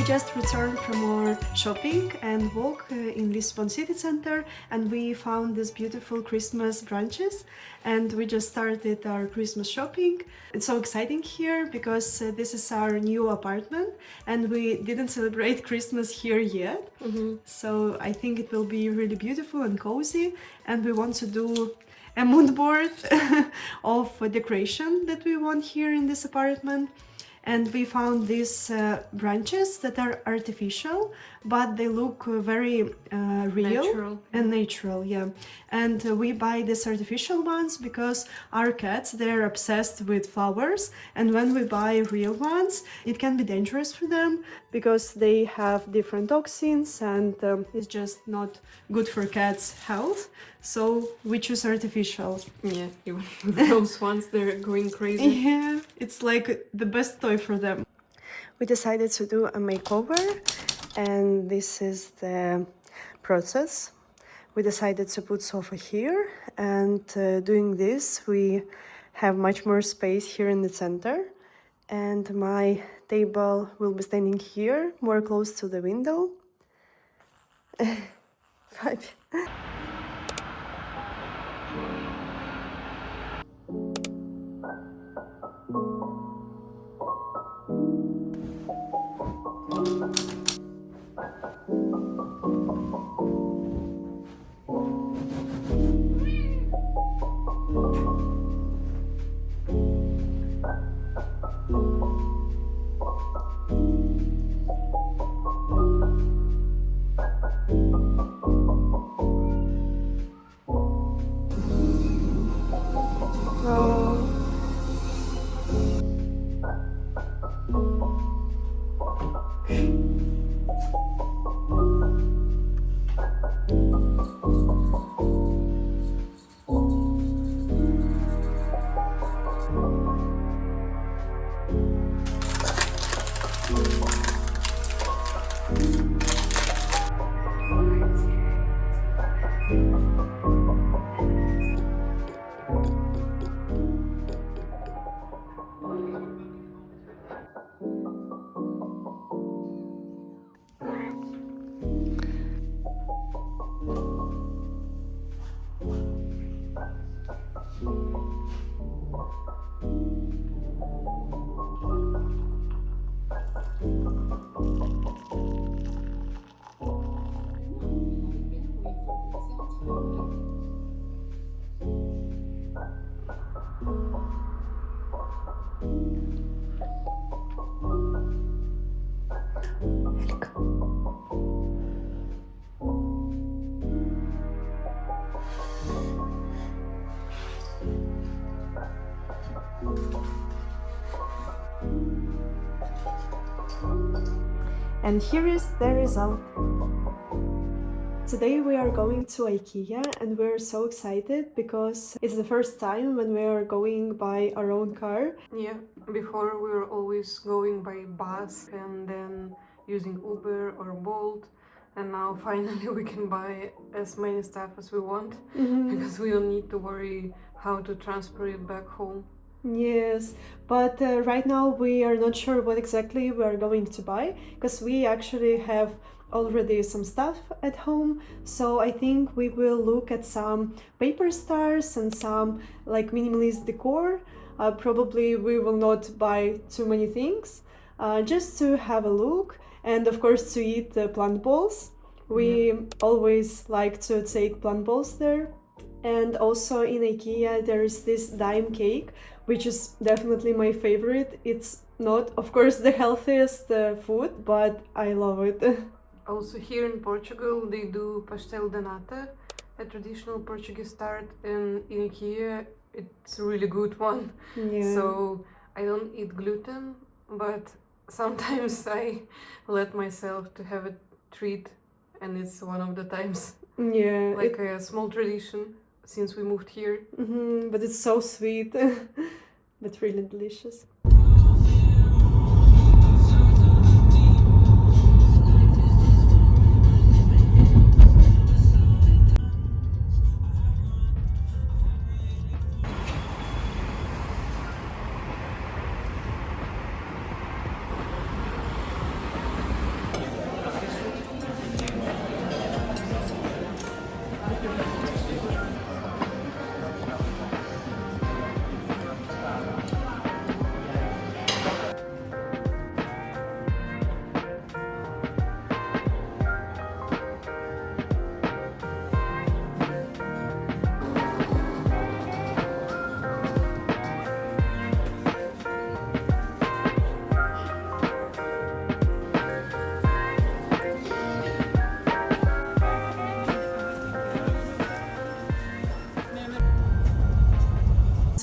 We just returned from our shopping and walk in Lisbon city center, and we found these beautiful Christmas branches, and we just started our Christmas shopping. It's so exciting here because this is our new apartment and we didn't celebrate Christmas here yet. So I think it will be really beautiful and cozy, and we want to do a mood board of decoration that we want here in this apartment. And we found these branches that are artificial, but they look very real and natural, yeah. And we buy these artificial ones because our cats, they're obsessed with flowers, and when we buy real ones, it can be dangerous for them because they have different toxins and it's just not good for cats' health. So we choose artificial. Yeah, even those ones, they're going crazy. Yeah, it's like the best toy for them. We decided to do a makeover, and this is the process. We decided to put sofa here, and doing this we have much more space here in the center, and my table will be standing here, more close to the window. And here is the result. Today we are going to IKEA and we're so excited because it's the first time when we are going by our own car. Yeah, before we were always going by bus and then using Uber or Bolt, and now finally we can buy as many stuff as we want because we don't need to worry how to transfer it back home. Yes, but right now we are not sure what exactly we are going to buy because we actually have already some stuff at home, so I think we will look at some paper stars and some like minimalist decor. Probably we will not buy too many things, just to have a look and of course to eat the plant balls. We always like to take plant balls there. And also in IKEA there is this dime cake, which is definitely my favorite. It's not, of course, the healthiest food, but I love it. Also here in Portugal they do pastel de nata, a traditional Portuguese tart, and in IKEA it's a really good one. Yeah. So I don't eat gluten, but sometimes I let myself to have a treat, and it's one of the times. Yeah. Like a small tradition since we moved here. But it's so sweet, but really delicious.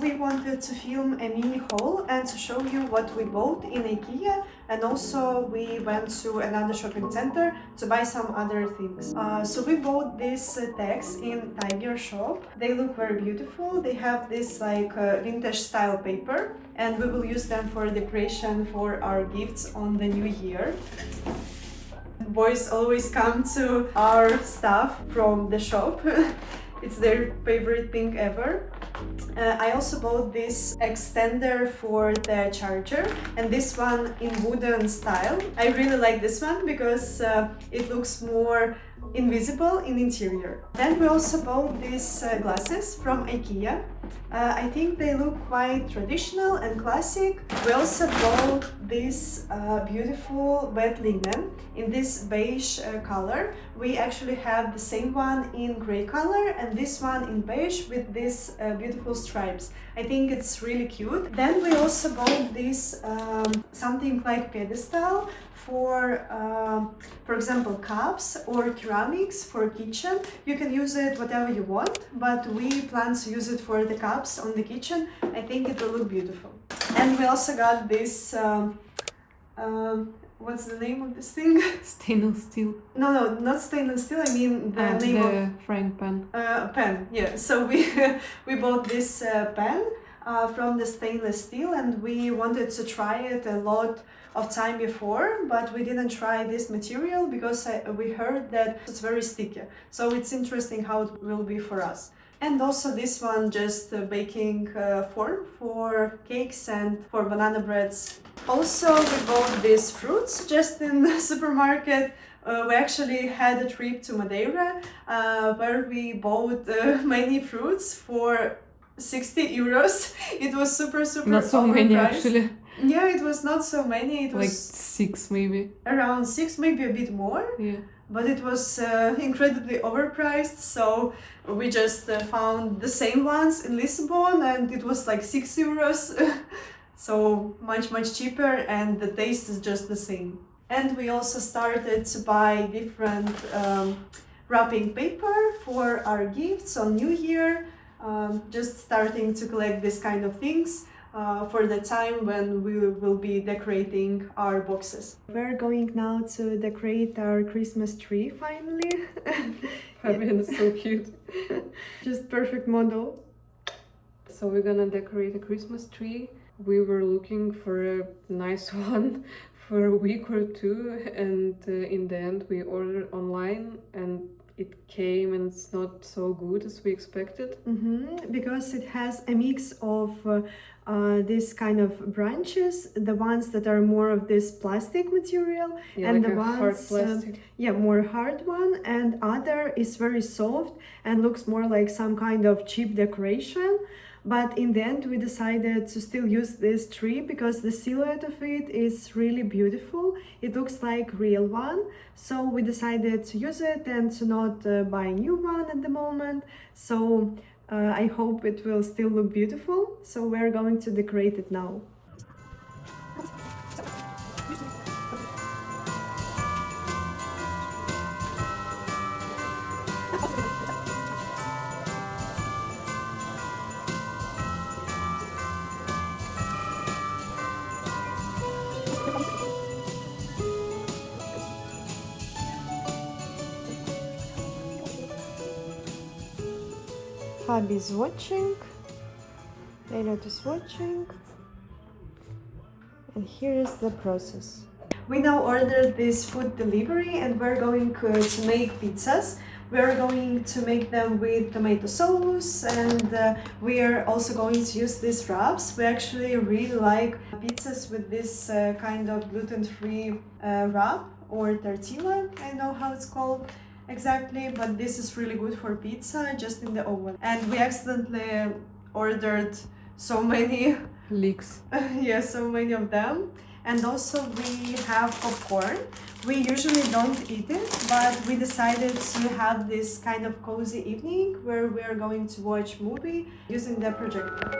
We wanted to film a mini haul and to show you what we bought in IKEA, and also we went to another shopping center to buy some other things. So we bought these tags in Tiger shop. They look very beautiful. They have this like vintage style paper, and we will use them for decoration for our gifts on the new year. Boys always come to our stuff from the shop. It's their favorite thing ever. I also bought this extender for the charger, and this one in wooden style. I really like this one because it looks more invisible in interior. Then we also bought these glasses from IKEA. I think they look quite traditional and classic. We also bought this beautiful wet linen in this beige color. We actually have the same one in gray color and this one in beige with these beautiful stripes. I think it's really cute. Then we also bought this something like pedestal for example, cups or ceramics for kitchen. You can use it whatever you want, but we plan to use it for the cups on the kitchen. I think it will look beautiful. And we also got this what's the name of this thing? Stainless steel. No, not stainless steel. I mean the name of frying pan. Pen. Yeah. So we bought this pen from the stainless steel, and we wanted to try it a lot of time before, but we didn't try this material because we heard that it's very sticky. So it's interesting how it will be for us. And also this one, just baking form for cakes and for banana breads. Also we bought these fruits just in the supermarket. We actually had a trip to Madeira where we bought many fruits for 60 euros. It was super Not so many overpriced. actually. Yeah, it was not so many. It was Like 6 maybe. around 6, maybe a bit more. Yeah. But it was incredibly overpriced, so we just found the same ones in Lisbon, and it was like 6 euros. So much cheaper, and the taste is just the same. And we also started to buy different wrapping paper for our gifts on New Year. Just starting to collect this kind of things for the time when we will be decorating our boxes. We're going now to decorate our Christmas tree finally. Fabian is so cute. Just perfect model. So we're gonna decorate a Christmas tree. We were looking for a nice one for a week or two, and in the end we ordered online, and it came and it's not so good as we expected. Because it has a mix of this kind of branches, the ones that are more of this plastic material, Yeah, and like the a hard ones plastic. more hard one, and other is very soft and looks more like some kind of cheap decoration. But in the end we decided to still use this tree because the silhouette of it is really beautiful. It looks like real one, so we decided to use it and to not buy a new one at the moment. So I hope it will still look beautiful. So we're going to decorate it now. Hubby is watching, Elliot is watching, and here is the process. We now ordered this food delivery and we're going to make pizzas. We're going to make them with tomato sauce, and we are also going to use these wraps. We actually really like pizzas with this kind of gluten-free wrap or tortilla, I know how it's called. Exactly, but this is really good for pizza, just in the oven. And we accidentally ordered so many, Leeks. yeah, so many of them. And also we have popcorn. We usually don't eat it, but we decided to have this kind of cozy evening where we are going to watch movie using the projector.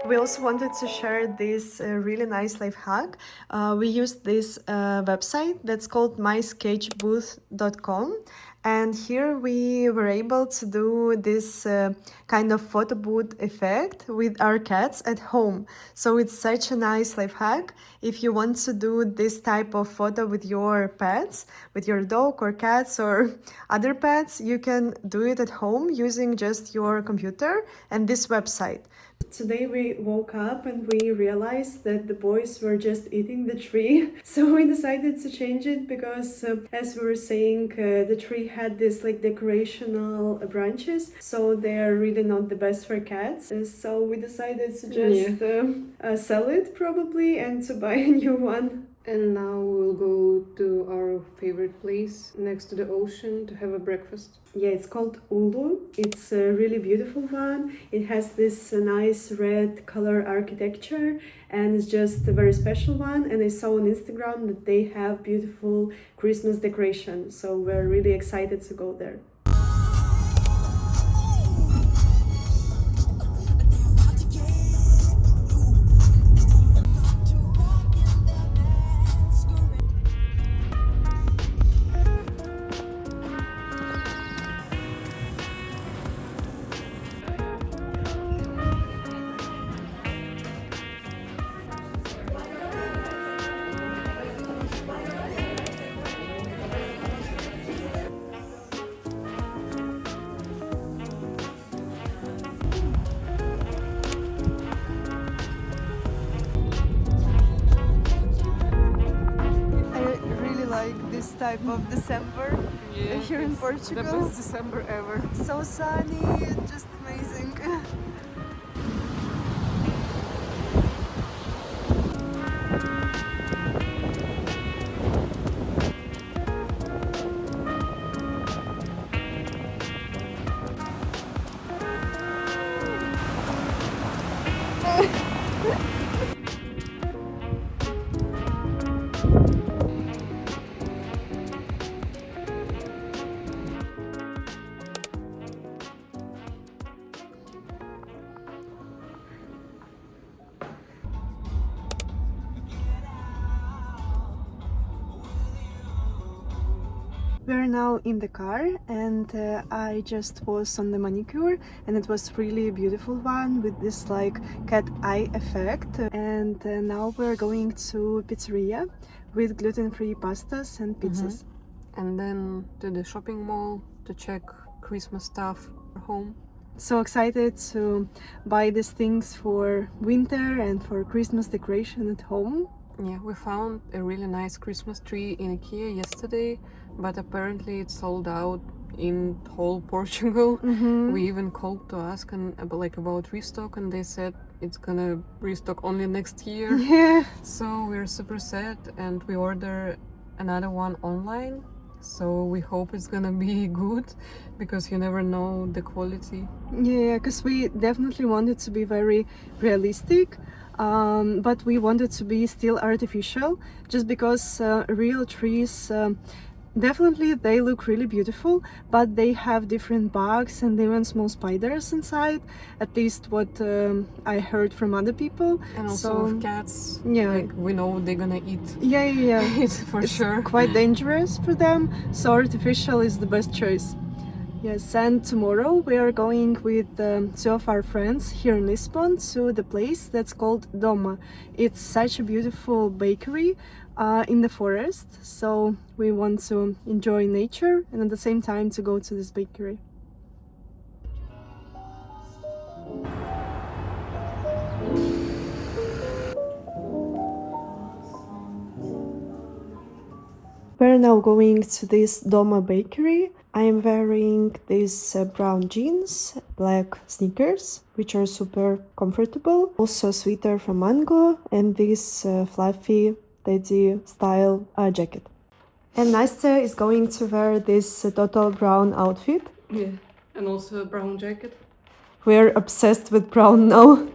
We also wanted to share this really nice life hack. We used this website that's called mysketchbooth.com, and here we were able to do this kind of photo booth effect with our cats at home. So it's such a nice life hack. If you want to do this type of photo with your pets, with your dog or cats or other pets, you can do it at home using just your computer and this website. Today we woke up and we realized that the boys were just eating the tree. So we decided to change it because, as we were saying, the tree had this like decorational branches. So they are really not the best for cats. So we decided to just sell it probably and to buy a new one. And now we'll go to our favorite place next to the ocean to have a breakfast. Yeah, it's called Ulu. It's a really beautiful one. It has this nice red color architecture and it's just a very special one. And I saw on Instagram that they have beautiful Christmas decoration. So we're really excited to go there. This type of December here in Portugal. The best December ever. So sunny, just amazing. We're now in the car and I just was on the manicure and it was really beautiful one with this like cat eye effect, and now we're going to pizzeria with gluten-free pastas and pizzas. And then to the shopping mall to check Christmas stuff for home. So excited to buy these things for winter and for Christmas decoration at home. Yeah, we found a really nice Christmas tree in IKEA yesterday, but apparently it's sold out in whole Portugal. We even called to ask about restock, and they said it's gonna restock only next year. Yeah. So we're super sad, and we order another one online. So we hope it's gonna be good, because you never know the quality. Yeah, because we definitely wanted to be very realistic. But we wanted to be still artificial, just because real trees definitely they look really beautiful, but they have different bugs and even small spiders inside, at least what I heard from other people. And also cats, yeah, like we know they're gonna eat yeah. it for sure. Quite dangerous for them, so artificial is the best choice. Yes, and tomorrow we are going with two of our friends here in Lisbon to the place that's called Doma. It's such a beautiful bakery in the forest, so we want to enjoy nature and at the same time to go to this bakery. We're now going to this Doma Bakery. I am wearing these brown jeans, black sneakers, which are super comfortable. Also sweater from Mango, and this fluffy teddy style jacket. And Nastya is going to wear this total brown outfit. Yeah, and also a brown jacket. We're obsessed with brown now.